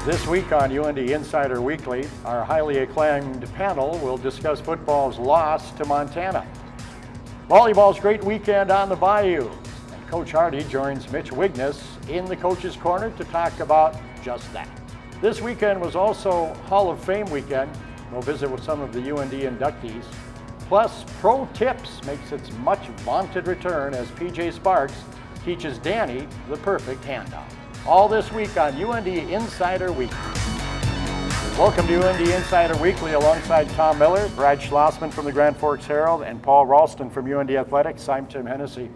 This week on UND Insider Weekly, our highly acclaimed panel will discuss football's loss to Montana, volleyball's great weekend on the Bayou, and Coach Hardee joins Mitch Wigness in the Coach's Corner to talk about just that. This weekend was also Hall of Fame weekend. We'll visit with some of the UND inductees. Plus, Protips makes its much vaunted return as PJ Sparks teaches Danny the perfect handoff. All this week on UND Insider Weekly. Welcome to UND Insider Weekly alongside Tom Miller, Brad Schlossman from the Grand Forks Herald, and Paul Ralston from UND Athletics. I'm Tim Hennessy.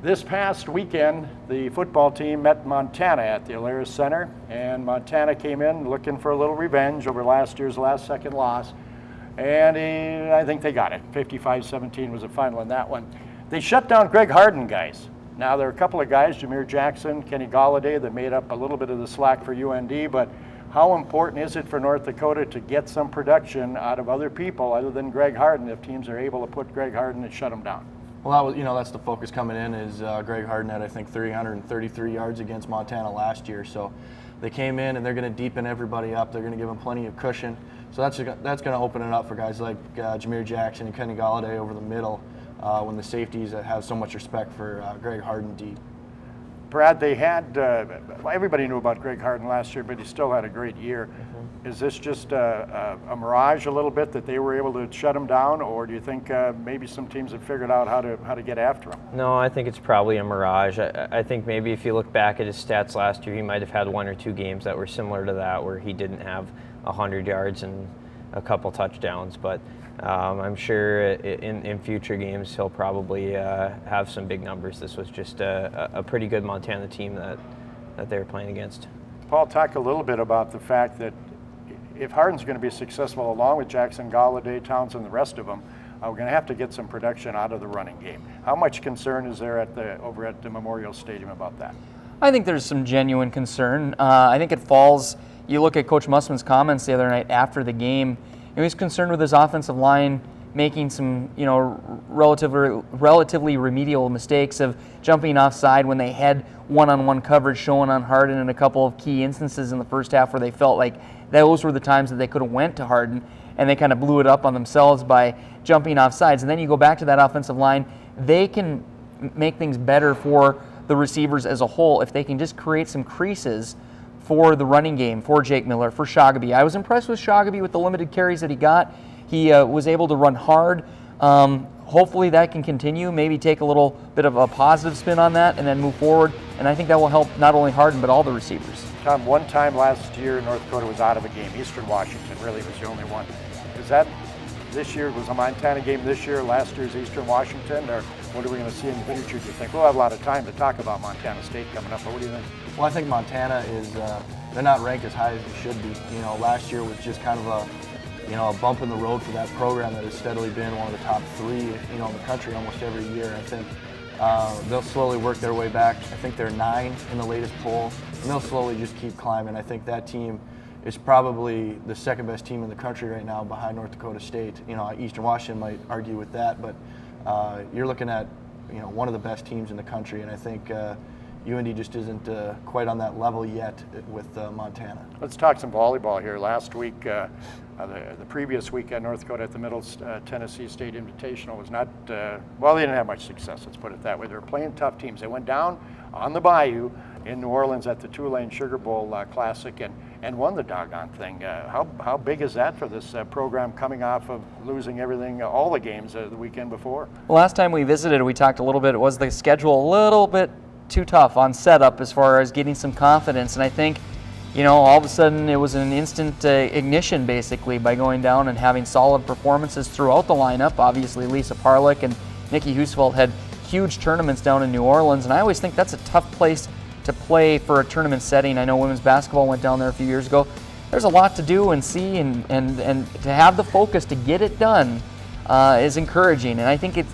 This past weekend, the football team met Montana at the Alaris Center, and Montana came in looking for a little revenge over last year's last-second loss, and I think they got it. 55-17 was the final in that one. They shut down Greg Hardee, guys. Now, there are a couple of guys, Jameer Jackson, Kenny Galladay, that made up a little bit of the slack for UND, but how important is it for North Dakota to get some production out of other people other than Greg Hardee if teams are able to put Greg Hardee and shut him down? Well, that's the focus coming in is Greg Hardee had, I think, 333 yards against Montana last year. So they came in and they're going to deepen everybody up. They're going to give them plenty of cushion. So that's going to open it up for guys like Jameer Jackson and Kenny Galladay over the middle when the safeties have so much respect for Greg Hardee deep. Brad, they had, everybody knew about Greg Hardee last year, but he still had a great year. Mm-hmm. Is this just a mirage a little bit that they were able to shut him down, or do you think maybe some teams have figured out how to get after him? No, I think it's probably a mirage. I think maybe if you look back at his stats last year, he might have had one or two games that were similar to that where he didn't have 100 yards and a couple touchdowns, but I'm sure in future games he'll probably have some big numbers. This was just a pretty good Montana team that they were playing against. Paul, talk a little bit about the fact that if Harden's going to be successful along with Jackson, Galladay, Townsend, the rest of them, we're going to have to get some production out of the running game. How much concern is there over at the Memorial Stadium about that? I think there's some genuine concern. I think it falls, you look at Coach Mussman's comments the other night after the game, he was concerned with his offensive line making some, relatively remedial mistakes of jumping offside when they had one-on-one coverage showing on Hardee in a couple of key instances in the first half where they felt like those were the times that they could have went to Hardee, and they kind of blew it up on themselves by jumping offsides. And then you go back to that offensive line, they can make things better for the receivers as a whole if they can just create some creases for the running game, for Jake Miller, for Shagaby. I was impressed with Shagaby with the limited carries that he got. He was able to run hard. Hopefully that can continue, maybe take a little bit of a positive spin on that and then move forward. And I think that will help not only Hardee, but all the receivers. Tom, one time last year, North Dakota was out of a game. Eastern Washington really was the only one. Is that this year, was a Montana game this year, last year's Eastern Washington, or what are we going to see in the future, do you think? We'll have a lot of time to talk about Montana State coming up, but what do you think? Well, I think Montana is, they're not ranked as high as they should be. Last year was just kind of a bump in the road for that program that has steadily been one of the top three, in the country almost every year. I think they'll slowly work their way back. I think they're 9 in the latest poll, and they'll slowly just keep climbing. I think that team is probably the second best team in the country right now behind North Dakota State. Eastern Washington might argue with that, but you're looking at, one of the best teams in the country, and I think UND just isn't quite on that level yet with Montana. Let's talk some volleyball here. Last week, the previous weekend, North Dakota at the Middle Tennessee State Invitational was not, they didn't have much success, let's put it that way. They were playing tough teams. They went down on the Bayou in New Orleans at the Tulane Sugar Bowl Classic and won the doggone thing. How big is that for this program coming off of losing everything, all the games the weekend before? Well, last time we visited, we talked a little bit, was the schedule a little bit too tough on setup as far as getting some confidence, and I think all of a sudden it was an instant ignition basically by going down and having solid performances throughout the lineup. Obviously Lisa Parlick and Nikki Husfeldt had huge tournaments down in New Orleans, and I always think that's a tough place to play for a tournament setting. I know women's basketball went down there a few years ago. There's a lot to do and see, and to have the focus to get it done is encouraging. And I think it's,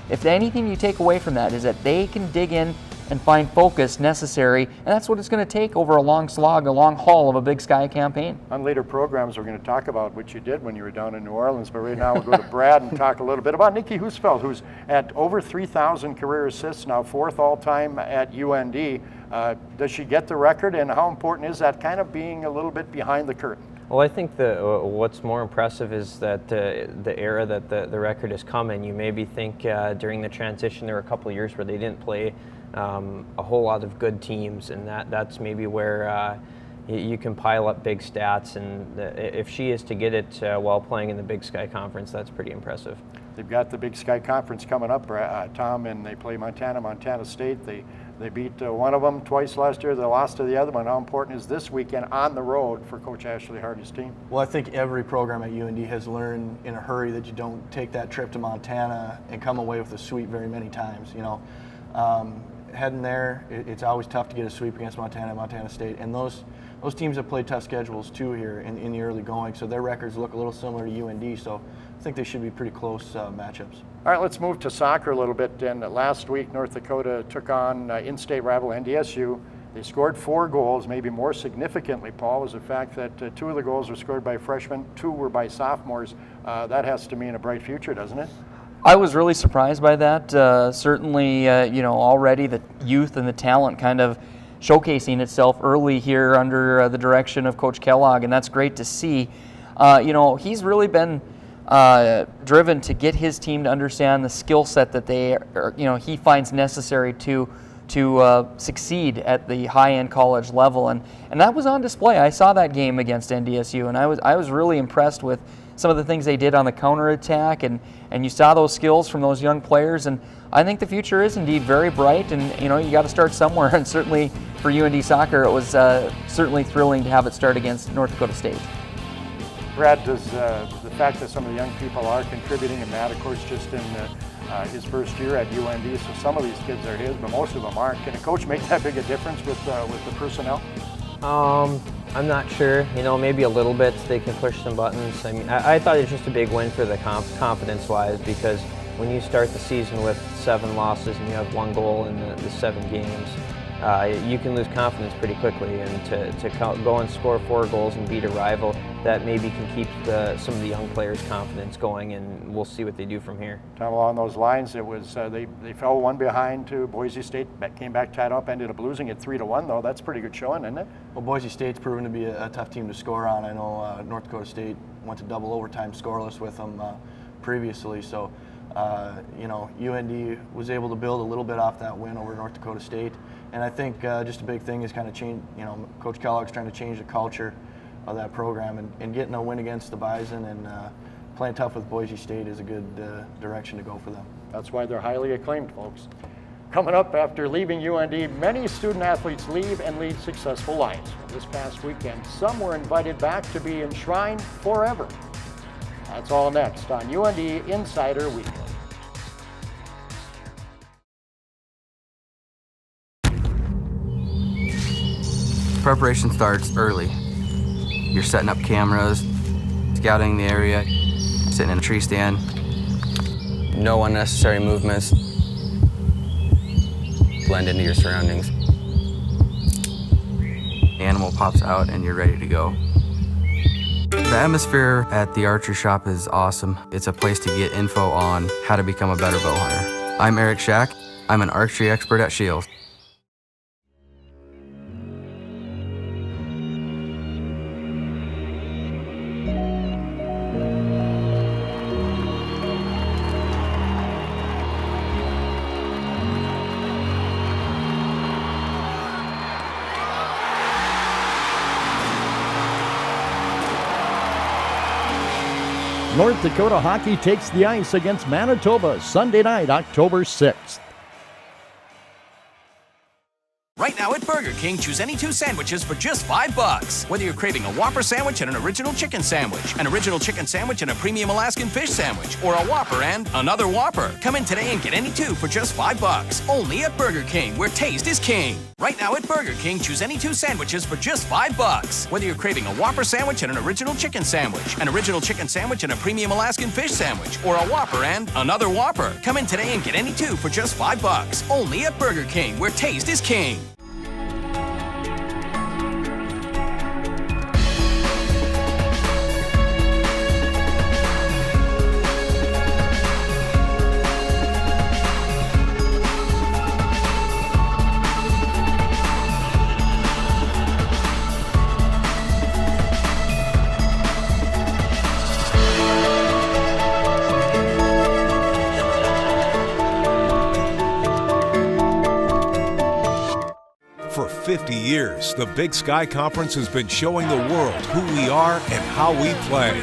if anything you take away from that is that they can dig in and find focus necessary, and that's what it's going to take over a long slog, a long haul of a Big Sky campaign. On later programs, we're going to talk about what you did when you were down in New Orleans, but right now we'll go to Brad and talk a little bit about Nikki Husfeldt, who's at over 3,000 career assists, now 4th all-time at UND. Does she get the record, and how important is that kind of being a little bit behind the curtain? Well, I think what's more impressive is that the era that the record has come in. You maybe think during the transition there were a couple of years where they didn't play a whole lot of good teams, and that's maybe where you can pile up big stats. And if she is to get it while playing in the Big Sky Conference, that's pretty impressive. They've got the Big Sky Conference coming up, Tom, and they play Montana State. They beat one of them twice last year. They lost to the other one. How important is this weekend on the road for Coach Ashley Hardee's team? Well, I think every program at UND has learned in a hurry that you don't take that trip to Montana and come away with a sweep very many times. Heading there, it's always tough to get a sweep against Montana State, and those teams have played tough schedules too here in the early going, so their records look a little similar to UND, so I think they should be pretty close matchups. All right, let's move to soccer a little bit. And last week, North Dakota took on in-state rival NDSU. They scored 4 goals. Maybe more significantly, Paul, was the fact that 2 of the goals were scored by freshmen, 2 were by sophomores. That has to mean a bright future, doesn't it? I was really surprised by that. Certainly, already the youth and the talent kind of showcasing itself early here under the direction of Coach Kellogg, and that's great to see. He's really been driven to get his team to understand the skill set that he finds necessary to succeed at the high-end college level, and that was on display. I saw that game against NDSU, and I was really impressed with some of the things they did on the counterattack, and you saw those skills from those young players, and I think the future is indeed very bright, and you got to start somewhere, and certainly for UND soccer it was certainly thrilling to have it start against North Dakota State. Brad, does the fact that some of the young people are contributing, and Matt, of course, just in his first year at UND, so some of these kids are his, but most of them aren't. Can a coach make that big a difference with the personnel? I'm not sure. Maybe a little bit. They can push some buttons. I mean, I thought it was just a big win for the confidence-wise, because when you start the season with 7 losses and you have 1 goal in the 7 games, you can lose confidence pretty quickly. And to go and score 4 goals and beat a rival, that maybe can keep some of the young players' confidence going, and we'll see what they do from here. Tom, along those lines, it was they fell 1 behind to Boise State, came back tied up, ended up losing it 3-1 though. That's pretty good showing, isn't it? Well, Boise State's proven to be a tough team to score on. I know North Dakota State went to double overtime scoreless with them previously, so UND was able to build a little bit off that win over North Dakota State, and I think just a big thing is kind of change. Coach Kellogg's trying to change the culture of that program, and getting a win against the Bison and playing tough with Boise State is a good direction to go for them. That's why they're highly acclaimed, folks. Coming up, after leaving UND, many student athletes leave and lead successful lives. This past weekend, some were invited back to be enshrined forever. That's all next on UND Insider Weekly. Preparation starts early. You're setting up cameras, scouting the area, sitting in a tree stand. No unnecessary movements. Blend into your surroundings. Animal pops out and you're ready to go. The atmosphere at the archery shop is awesome. It's a place to get info on how to become a better bow hunter. I'm Eric Schack. I'm an archery expert at Shields. North Dakota hockey takes the ice against Manitoba Sunday night, October 6th. Right now at Burger King, choose any 2 sandwiches for just $5. Whether you're craving a Whopper sandwich and an original chicken sandwich, an original chicken sandwich and a premium Alaskan fish sandwich, or a Whopper and another Whopper. Come in today and get any 2 for just $5. Only at Burger King, where taste is king. Right now at Burger King, choose any 2 sandwiches for just $5. Whether you're craving a Whopper sandwich and an original chicken sandwich, an original chicken sandwich and a premium Alaskan fish sandwich, or a Whopper and another Whopper. Come in today and get any 2 for just $5. Only at Burger King, where taste is king. years, the Big Sky Conference has been showing the world who we are and how we play.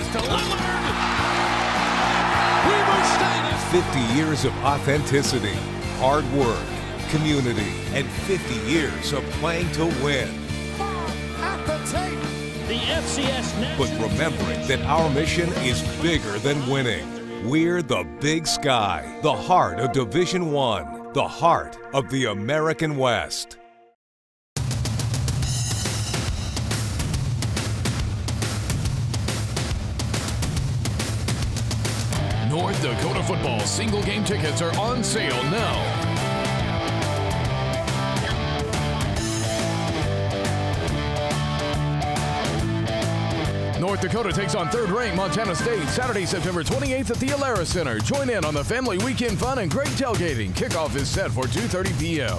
50 years of authenticity, hard work, community, and 50 years of playing to win. The FCS But remembering that our mission is bigger than winning. We're the Big Sky, the heart of Division I, the heart of the American West. North Dakota football single game tickets are on sale now. North Dakota takes on third-ranked Montana State Saturday, September 28th at the Alara Center. Join in on the family weekend fun and great tailgating. Kickoff is set for 2:30 p.m.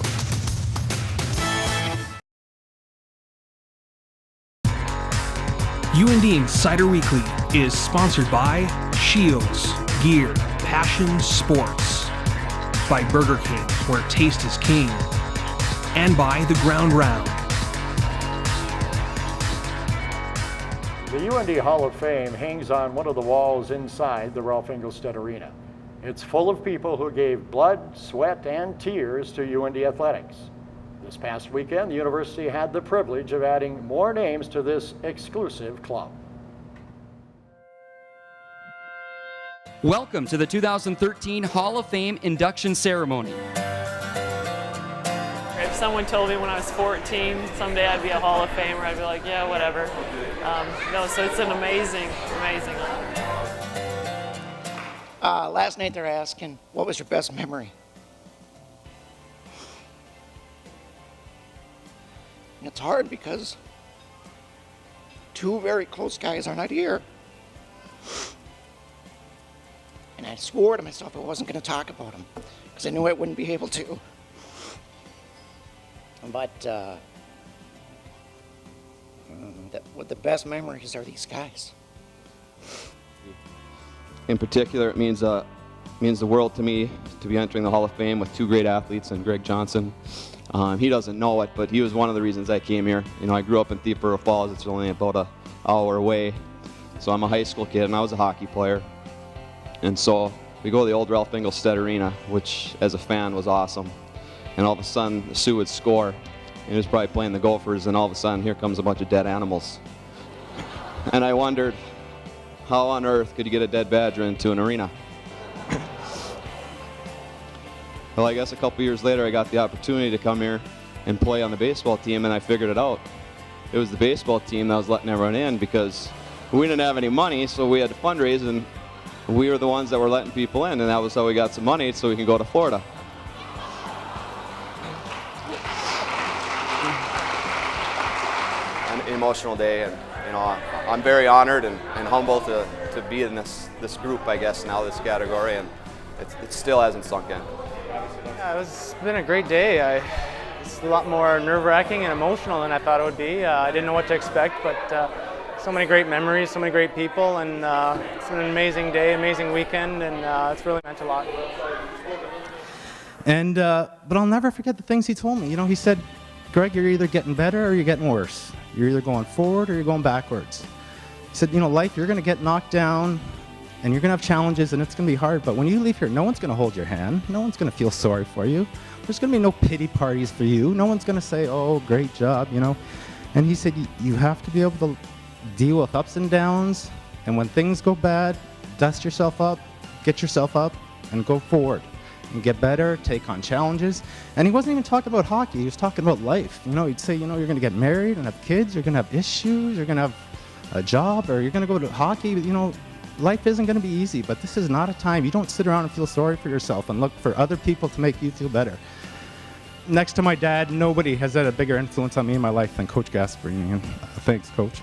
UND Insider Weekly is sponsored by Shields, Gear, Passion Sports, by Burger King, where taste is king, and by The Ground Round. The UND Hall of Fame hangs on one of the walls inside the Ralph Engelstad Arena. It's full of people who gave blood, sweat, and tears to UND athletics. This past weekend, the university had the privilege of adding more names to this exclusive club. Welcome to the 2013 Hall of Fame induction ceremony. If someone told me when I was 14 someday I'd be a Hall of Famer, I'd be like, yeah, whatever. No, so it's an amazing honor. Last night they're asking, what was your best memory? And it's hard because two very close guys are not here. And I swore to myself I wasn't going to talk about them because I knew I wouldn't be able to. But what the best memories are these guys. In particular, it means the world to me to be entering the Hall of Fame with two great athletes and Greg Johnson. He doesn't know it, but he was one of the reasons I came here. You know, I grew up in Thiefboro Falls. It's only about an hour away. So I'm a high school kid, and I was a hockey player. And so we go to the old Ralph Engelstad Arena, which as a fan was awesome. And all of a sudden, the Sioux would score, and he was probably playing the Gophers, and all of a sudden, here comes a bunch of dead animals. And I wondered, how on earth could you get a dead badger into an arena? Well, I guess a couple years later, I got the opportunity to come here and play on the baseball team, and I figured it out. It was the baseball team that was letting everyone in because we didn't have any money, so we had to fundraise, and we were the ones that were letting people in, and that was how we got some money so we could go to Florida. An emotional day, and you know, I'm very honored and humbled to be in this group, I guess, now this category, and it still hasn't sunk in. Yeah, it's been a great day. It's a lot more nerve-wracking and emotional than I thought it would be. I didn't know what to expect, but so many great memories, so many great people, and it's been an amazing day, amazing weekend, and it's really meant a lot. And but I'll never forget the things he told me. You know, he said, Greg, you're either getting better or you're getting worse. You're either going forward or you're going backwards. He said, you know, life, you're going to get knocked down, and you're going to have challenges, and it's going to be hard, but when you leave here, no one's going to hold your hand. No one's going to feel sorry for you. There's going to be no pity parties for you. No one's going to say, oh, great job, you know. And he said, you have to be able to deal with ups and downs, and when things go bad, dust yourself up, get yourself up, and go forward and get better, take on challenges. And he wasn't even talking about hockey. He was talking about life. You know, he'd say, you know, you're going to get married and have kids, you're going to have issues, you're going to have a job, or you're going to go to hockey. You know, life isn't going to be easy, but this is not a time. You don't sit around and feel sorry for yourself and look for other people to make you feel better. Next to my dad, nobody has had a bigger influence on me in my life than Coach Gasparini. And thanks, Coach.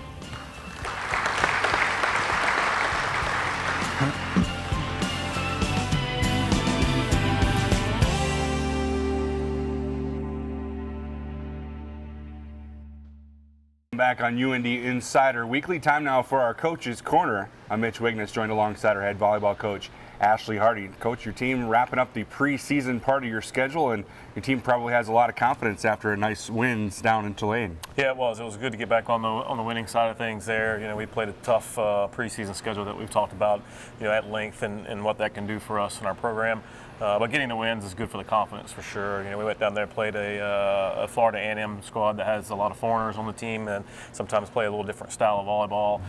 Back on UND Insider Weekly. Time now for our Coach's Corner. I'm Mitch Wigness, joined alongside our head volleyball coach, Ashley Hardee. Coach, your team wrapping up the preseason part of your schedule, and your team probably has a lot of confidence after a nice wins down in Tulane. Yeah, it was. It was good to get back on the winning side of things there. You know, we played a tough preseason schedule that we've talked about, you know, at length and what that can do for us in our program. But getting the wins is good for the confidence for sure. You know, we went down there, played a Florida A&M squad that has a lot of foreigners on the team and sometimes play a little different style of volleyball.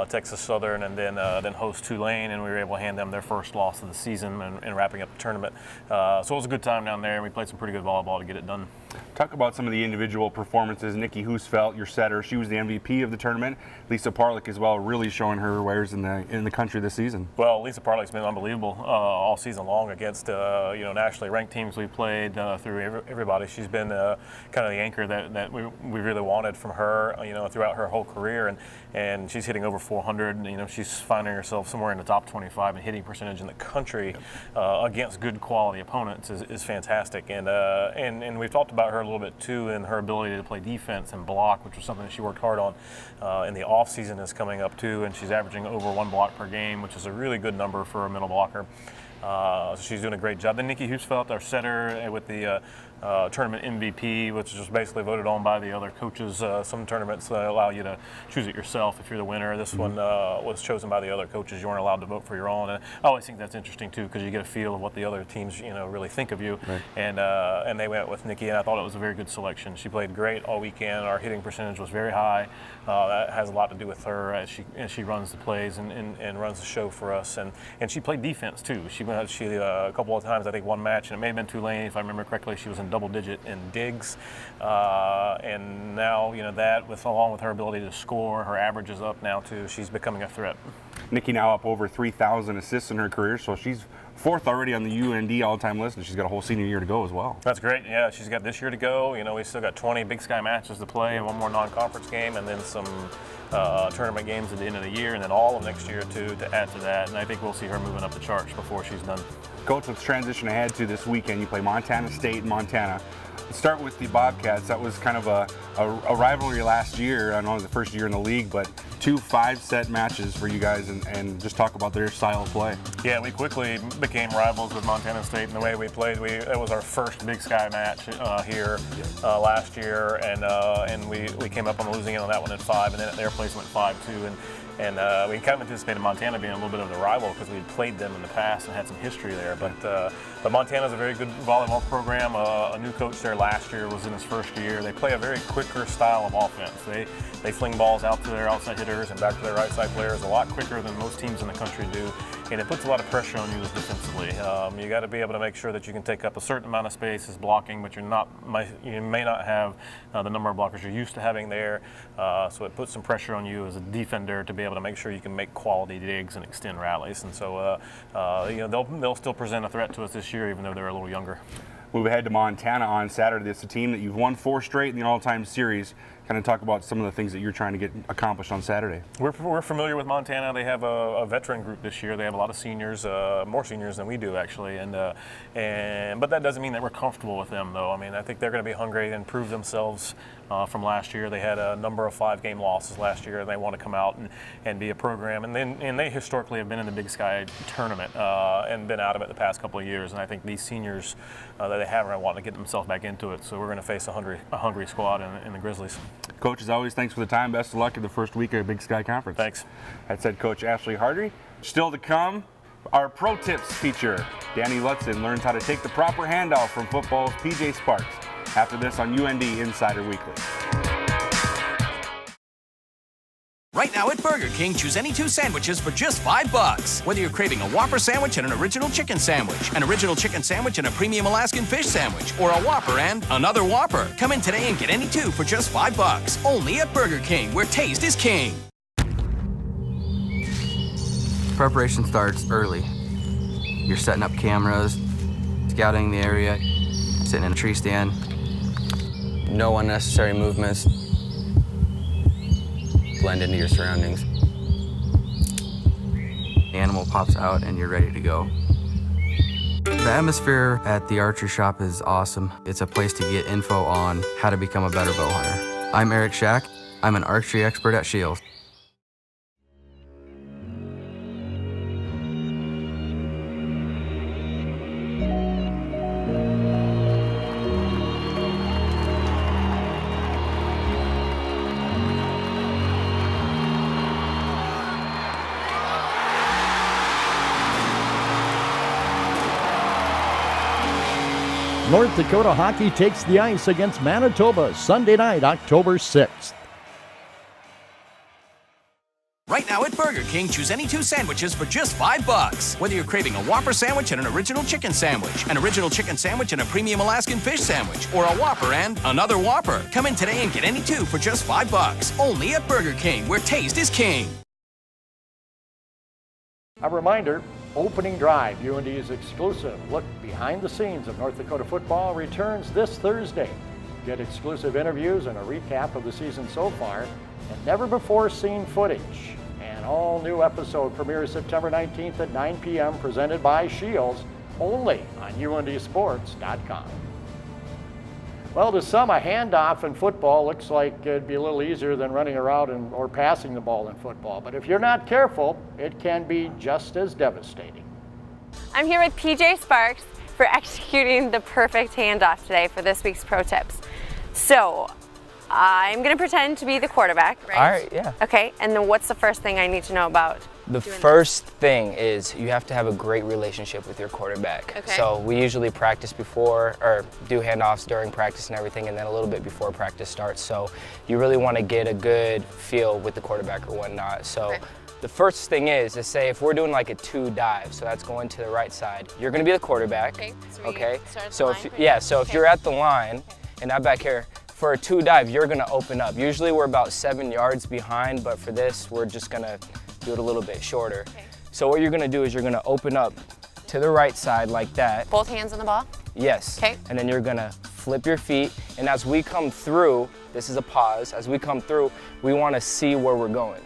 Texas Southern, and then host Tulane, and we were able to hand them their first loss of the season and wrapping up the tournament. So it was a good time down there, and we played some pretty good volleyball to get it done. Talk about some of the individual performances. Nikki Husfeldt, your setter, she was the MVP of the tournament. Lisa Parlick as well, really showing her wares in the country this season. Well, Lisa Parlick's been unbelievable all season long against you know, nationally ranked teams we played through everybody. She's been kind of the anchor that we really wanted from her, you know, throughout her whole career, and she's hitting over 400. And, you know, she's finding herself somewhere in the top 25 in hitting percentage in the country against good quality opponents is fantastic. And we've talked about her a little bit too, in her ability to play defense and block, which was something that she worked hard on in the off season is coming up too, and she's averaging over 1 block per game, which is a really good number for a middle blocker. So she's doing a great job. Then Nikki Husfeldt, our setter, with the tournament MVP, which is just basically voted on by the other coaches. Some tournaments allow you to choose it yourself if you're the winner. This one was chosen by the other coaches. You weren't allowed to vote for your own. And I always think that's interesting too, because you get a feel of what the other teams, you know, really think of you. Right. And they went with Nikki, and I thought it was a very good selection. She played great all weekend. Our hitting percentage was very high. That has a lot to do with her as she runs the plays and runs the show for us. And she played defense too. She a couple of times, I think one match, and it may have been Tulane, if I remember correctly, she was in double digit in digs. And now, you know, that along with her ability to score, her average is up now too. She's becoming a threat. Nikki now up over 3,000 assists in her career, so she's 4th already on the UND all-time list, and she's got a whole senior year to go as well. That's great. Yeah, she's got this year to go. You know, we still got 20 Big Sky matches to play and one more non-conference game, and then some tournament games at the end of the year, and then all of next year too to add to that. And I think we'll see her moving up the charts before she's done. Coach, let's transition ahead to this weekend. You play Montana State and Montana. Let's start with the Bobcats. That was kind of a rivalry last year. I know it was the first year in the league, but 2 5-set matches for you guys, and just talk about their style of play. Yeah, we quickly became rivals with Montana State in the way we played. It was our first Big Sky match here last year, and we came up on the losing end on that one in 5, and then at their place went 5-2. And we kind of anticipated Montana being a little bit of the rival because we had played them in the past and had some history there. But Montana's a very good volleyball program. A new coach there last year was in his first year. They play a very quicker style of offense. They fling balls out to their outside hitters and back to their right side players a lot quicker than most teams in the country do. And it puts a lot of pressure on you defensively. You got to be able to make sure that you can take up a certain amount of space as blocking, but you may not have the number of blockers you're used to having there. So it puts some pressure on you as a defender to be able to make sure you can make quality digs and extend rallies. And so you know, they'll still present a threat to us this year, even though they're a little younger. Move ahead to Montana on Saturday. It's a team that you've won 4 straight in the all-time series. Kind of talk about some of the things that you're trying to get accomplished on Saturday. We're familiar with Montana. They have a veteran group this year. They have a lot of seniors, more seniors than we do actually. But that doesn't mean that we're comfortable with them, though. I mean, I think they're going to be hungry and prove themselves from last year. They had a number of 5-game losses last year, and they want to come out and be a program. And they historically have been in the Big Sky tournament and been out of it the past couple of years. And I think these seniors that they have are want to get themselves back into it. So we're going to face a hungry squad in the Grizzlies. Coach, as always, thanks for the time. Best of luck in the first week of Big Sky Conference. Thanks. That's head coach Ashley Hardee. Still to come, our Pro Tips feature. Danny Lutzen learns how to take the proper handoff from football's PJ Sparks. After this on UND Insider Weekly. Right now at Burger King, choose any 2 sandwiches for just $5. Whether you're craving a Whopper sandwich and an original chicken sandwich, an original chicken sandwich and a premium Alaskan fish sandwich, or a Whopper and another Whopper. Come in today and get any 2 for just $5. Only at Burger King, where taste is king. Preparation starts early. You're setting up cameras, scouting the area, sitting in a tree stand. No unnecessary movements. Blend into your surroundings. The animal pops out and you're ready to go. The atmosphere at the archery shop is awesome. It's a place to get info on how to become a better bow hunter. I'm Eric Shack. I'm an archery expert at Shield. North Dakota hockey takes the ice against Manitoba Sunday night, October 6th. Right now at Burger King, choose any 2 sandwiches for just $5. Whether you're craving a Whopper sandwich and an original chicken sandwich, an original chicken sandwich and a premium Alaskan fish sandwich, or a Whopper and another Whopper. Come in today and get any 2 for just $5. Only at Burger King, where taste is king. A reminder, Opening Drive, UND's exclusive look behind the scenes of North Dakota football, returns this Thursday. Get exclusive interviews and a recap of the season so far, and never-before-seen footage. An all-new episode premieres September 19th at 9 p.m., presented by Shields, only on UNDsports.com. Well, to some, a handoff in football looks like it'd be a little easier than running around or passing the ball in football. But if you're not careful, it can be just as devastating. I'm here with PJ Sparks for executing the perfect handoff today for this week's Pro Tips. So, I'm going to pretend to be the quarterback, right? All right, yeah. Okay, and then what's the first thing I need to know about The first thing is you have to have a great relationship with your quarterback. Okay. So we usually practice before, or do handoffs during practice and everything, and then a little bit before practice starts. So you really want to get a good feel with the quarterback or whatnot. So the first thing is to say if we're doing like a 2 dive, so that's going to the right side, you're going to be the quarterback. Okay. So if you're at the line, and not back here, for a 2 dive, you're going to open up. Usually we're about 7 yards behind, but for this, we're just going to do it a little bit shorter. So what you're going to do is you're going to open up to the right side like that. Both hands on the ball? Yes. Okay. And then you're going to flip your feet, and as we come through, this is a pause, as we come through, we want to see where we're going.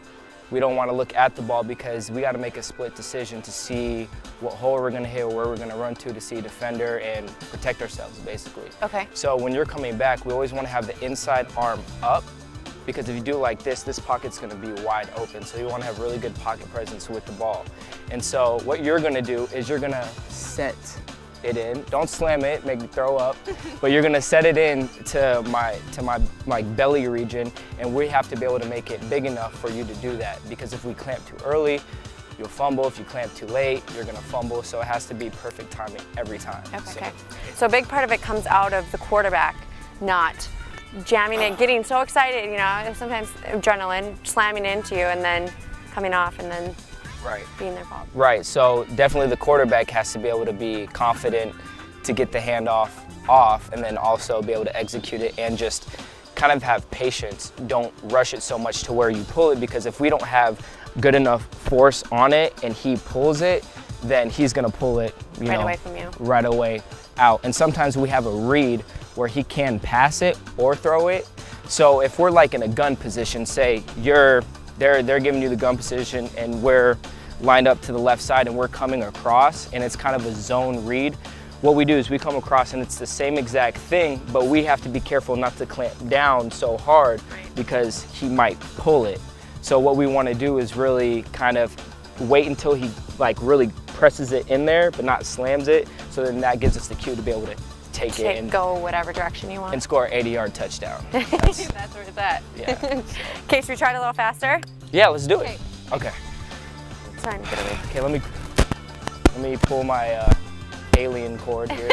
We don't want to look at the ball because we got to make a split decision to see what hole we're going to hit or where we're going to run to see a defender and protect ourselves, basically. Okay. So when you're coming back, we always want to have the inside arm up, because if you do like this pocket's going to be wide open. So you want to have really good pocket presence with the ball. And so what you're going to do is you're going to set it in. Don't slam it, make me throw up. But you're going to set it in to my belly region, and we have to be able to make it big enough for you to do that. Because if we clamp too early, you'll fumble. If you clamp too late, you're going to fumble. So it has to be perfect timing every time. Okay. So a big part of it comes out of the quarterback not jamming it, getting so excited, you know, sometimes adrenaline, slamming into you and then coming off and then being their fault. Right, so definitely the quarterback has to be able to be confident to get the handoff off and then also be able to execute it and just kind of have patience. Don't rush it so much to where you pull it, because if we don't have good enough force on it and he pulls it, then he's gonna pull it, away from you. Right away out. And sometimes we have a read where he can pass it or throw it. So if we're like in a gun position, say they're giving you the gun position and we're lined up to the left side and we're coming across and it's kind of a zone read, what we do is we come across and it's the same exact thing, but we have to be careful not to clamp down so hard because he might pull it. So what we want to do is really kind of wait until he like really presses it in there but not slams it, so then that gives us the cue to be able to take it and go whatever direction you want. And score an 80-yard touchdown. That's where it's at. Yeah. Okay, should we try it a little faster? Yeah, let's do it. Okay. Trying to get away. Okay, let me pull my alien cord here.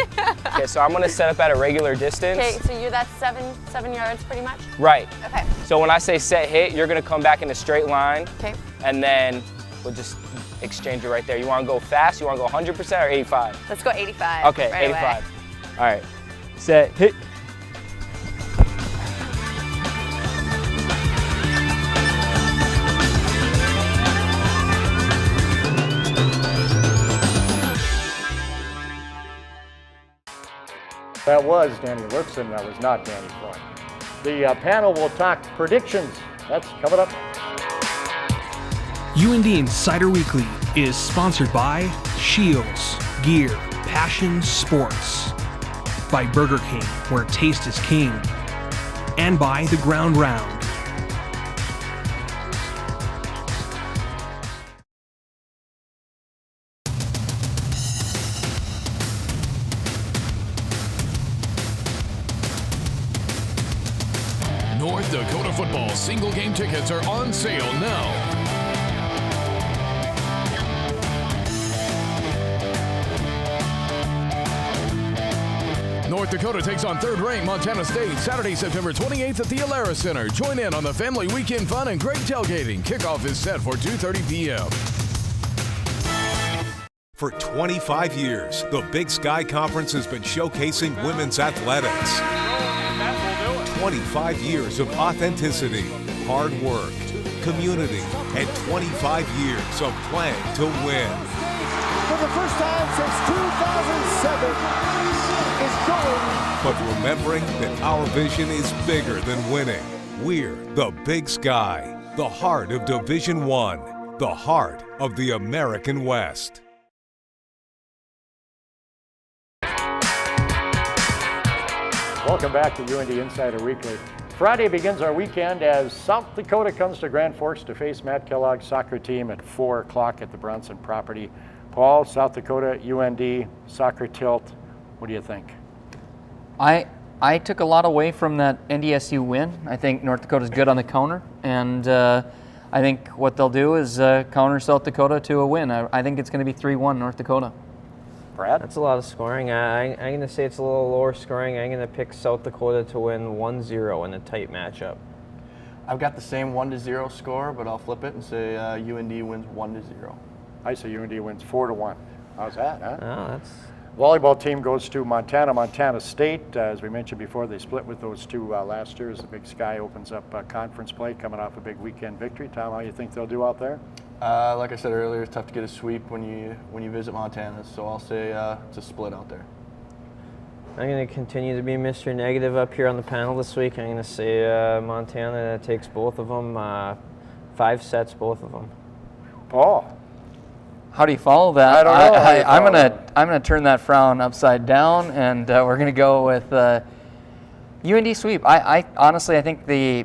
Okay, so I'm gonna set up at a regular distance. Okay, so that's seven yards pretty much? Right. Okay. So when I say set hit, you're gonna come back in a straight line. Okay. And then we'll just exchange it right there. You wanna go fast? You wanna go 100% or 85? Let's go 85. Okay, right 85. Away. All right, set, hit. That was Danny Lipson, that was not Danny Freund. The panel will talk predictions. That's coming up. UND Insider Weekly is sponsored by Shields, Gear, Passion Sports, by Burger King, where taste is king, and by The Ground Round. North Dakota football single game tickets are on sale now. North Dakota takes on third-ranked Montana State Saturday, September 28th at the Alara Center. Join in on the family weekend fun and great tailgating. Kickoff is set for 2:30 p.m. For 25 years, the Big Sky Conference has been showcasing women's athletics. 25 years of authenticity, hard work, community, and 25 years of playing to win. For the first time since 2007, is going. But remembering that our vision is bigger than winning. We're the Big Sky, the heart of Division I, the heart of the American West. Welcome back to UND Insider Weekly. Friday begins our weekend as South Dakota comes to Grand Forks to face Matt Kellogg's soccer team at 4 o'clock at the Bronson property. Paul, South Dakota, UND, soccer tilt, what do you think? I took a lot away from that NDSU win. I think North Dakota's good on the counter, and I think what they'll do is counter South Dakota to a win. I think it's going to be 3-1 North Dakota. Brad? That's a lot of scoring. I'm going to say it's a little lower scoring. I'm going to pick South Dakota to win 1-0 in a tight matchup. I've got the same 1-0 score, but I'll flip it and say UND wins 1-0. I say UND wins 4-1. How's that, huh? Oh, that's... Volleyball team goes to Montana State. As we mentioned before, they split with those two last year as the Big Sky opens up conference play, coming off a big weekend victory. Tom, how do you think they'll do out there? Like I said earlier, it's tough to get a sweep when you visit Montana, so I'll say it's a split out there. I'm going to continue to be Mr. Negative up here on the panel this week. I'm going to say Montana takes both of them, 5 sets, both of them. Paul? How do you follow that? I don't know. I'm gonna turn that frown upside down, and we're gonna go with UND sweep. I honestly think the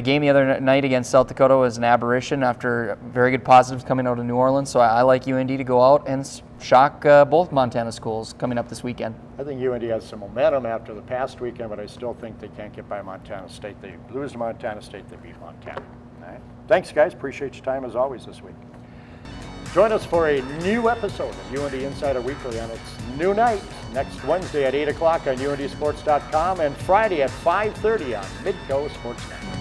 game the other night against South Dakota was an aberration after very good positives coming out of New Orleans. So I like UND to go out and shock both Montana schools coming up this weekend. I think UND has some momentum after the past weekend, but I still think they can't get by Montana State. They lose to Montana State, they beat Montana. All right. Thanks, guys. Appreciate your time as always this week. Join us for a new episode of UND Insider Weekly on its new night next Wednesday at 8 o'clock on UNDsports.com and Friday at 5:30 on Midco Sports Network.